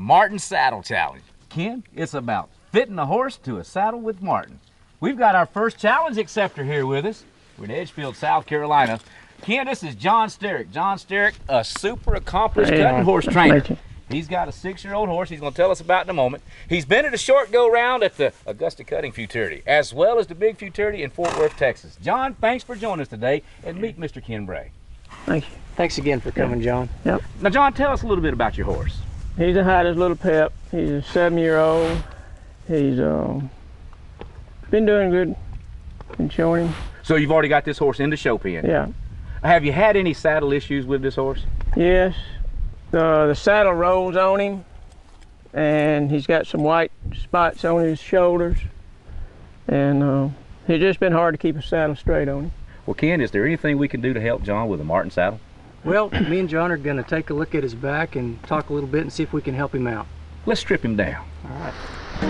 Martin Saddle Challenge. Ken, it's about fitting a horse to a saddle with Martin. We've got our first challenge acceptor here with us. We're in Edgefield, South Carolina. Ken, this is John Sterick. John Sterick, a super accomplished cutting horse trainer. He's got a 6-year-old horse he's going to tell us about in a moment. He's been at a short go-round at the Augusta Cutting Futurity, as well as the Big Futurity in Fort Worth, Texas. John, thanks for joining us today, and meet Mr. Ken Bray. Thank you. Thanks again for coming, John. Yep. Now, John, tell us a little bit about your horse. He's a hottest little pep. He's a 7-year-old. He's been doing good. Been showing him. So you've already got this horse in the show pen? Yeah. Have you had any saddle issues with this horse? Yes. The saddle rolls on him, and he's got some white spots on his shoulders, and it's just been hard to keep a saddle straight on him. Well, Ken, is there anything we can do to help John with a Martin saddle? Well, me and John are going to take a look at his back and talk a little bit and see if we can help him out. Let's strip him down. All right.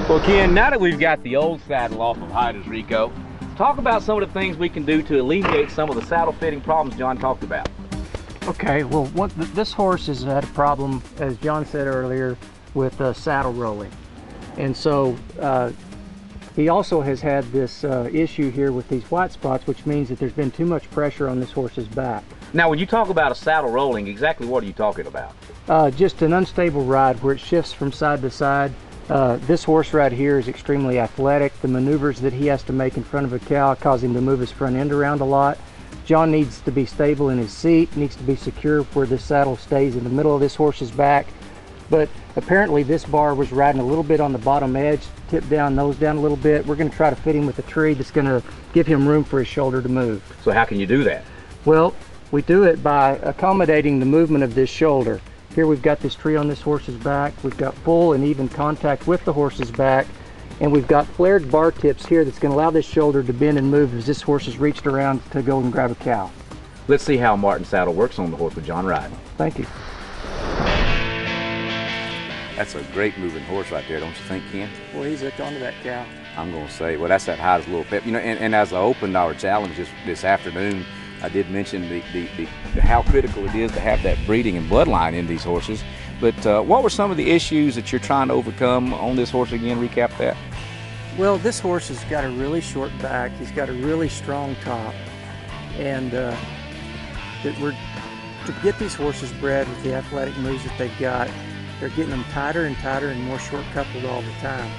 Well, Ken, now that we've got the old saddle off of Hyda's Rico, talk about some of the things we can do to alleviate some of the saddle fitting problems John talked about. Okay, well, this horse has had a problem, as John said earlier, with saddle rolling. And so he also has had this issue here with these white spots, which means that there's been too much pressure on this horse's back. Now, when you talk about a saddle rolling, exactly what are you talking about? Just an unstable ride where it shifts from side to side. This horse right here is extremely athletic. The maneuvers that he has to make in front of a cow cause him to move his front end around a lot. John needs to be stable in his seat, needs to be secure where this saddle stays in the middle of this horse's back. But apparently this bar was riding a little bit on the bottom edge, tip down, nose down a little bit. We're going to try to fit him with a tree that's going to give him room for his shoulder to move. So how can you do that? Well, we do it by accommodating the movement of this shoulder. Here we've got this tree on this horse's back. We've got full and even contact with the horse's back. And we've got flared bar tips here that's going to allow this shoulder to bend and move as this horse has reached around to go and grab a cow. Let's see how Martin saddle works on the horse with John riding. Thank you. That's a great moving horse right there, don't you think, Ken? Well, he's hooked onto that cow. I'm going to say, well, that's that hottest little pep. You know, and as I opened our challenge this afternoon, I did mention how critical it is to have that breeding and bloodline in these horses. But what were some of the issues that you're trying to overcome on this horse again? Recap that. Well, this horse has got a really short back. He's got a really strong top. And to get these horses bred with the athletic moves that they've got, they're getting them tighter and tighter and more short coupled all the time.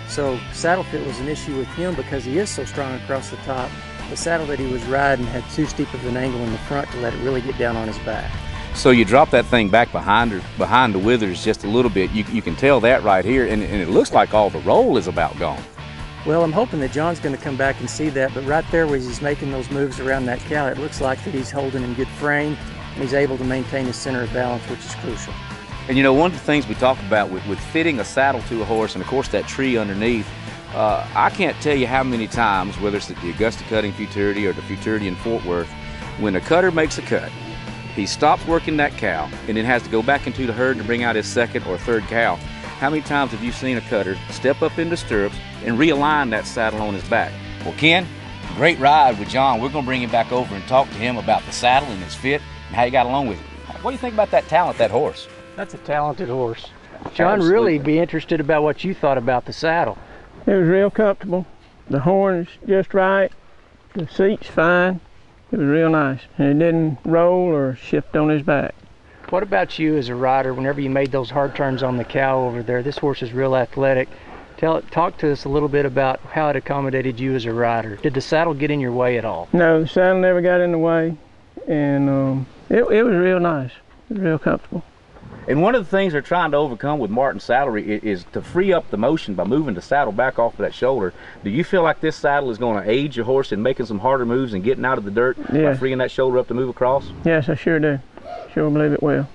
So saddle fit was an issue with him because he is so strong across the top. The saddle that he was riding had too steep of an angle in the front to let it really get down on his back. So you drop that thing back behind the withers just a little bit. You can tell that right here, and it looks like all the roll is about gone. Well, I'm hoping that John's going to come back and see that, but right there where he's making those moves around that cow, it looks like that he's holding in good frame, and he's able to maintain his center of balance, which is crucial. And you know, one of the things we talk about with fitting a saddle to a horse, and of course that tree underneath, I can't tell you how many times, whether it's at the Augusta Cutting Futurity or the Futurity in Fort Worth, when a cutter makes a cut, he stops working that cow and then has to go back into the herd to bring out his second or third cow. How many times have you seen a cutter step up into stirrups and realign that saddle on his back? Well, Ken, great ride with John. We're going to bring him back over and talk to him about the saddle and his fit and how you got along with it. What do you think about that talent, that horse? That's a talented horse. John, really be interested about what you thought about the saddle. It was real comfortable. The horn's just right. The seat's fine. It was real nice. And it didn't roll or shift on his back. What about you as a rider, whenever you made those hard turns on the cow over there? This horse is real athletic. Talk to us a little bit about how it accommodated you as a rider. Did the saddle get in your way at all? No, the saddle never got in the way. And it was real nice. It was real comfortable. And one of the things they're trying to overcome with Martin saddlery is to free up the motion by moving the saddle back off of that shoulder. Do you feel like this saddle is going to aid your horse in making some harder moves and getting out of the dirt by freeing that shoulder up to move across? Yes, I sure do. Sure believe it will.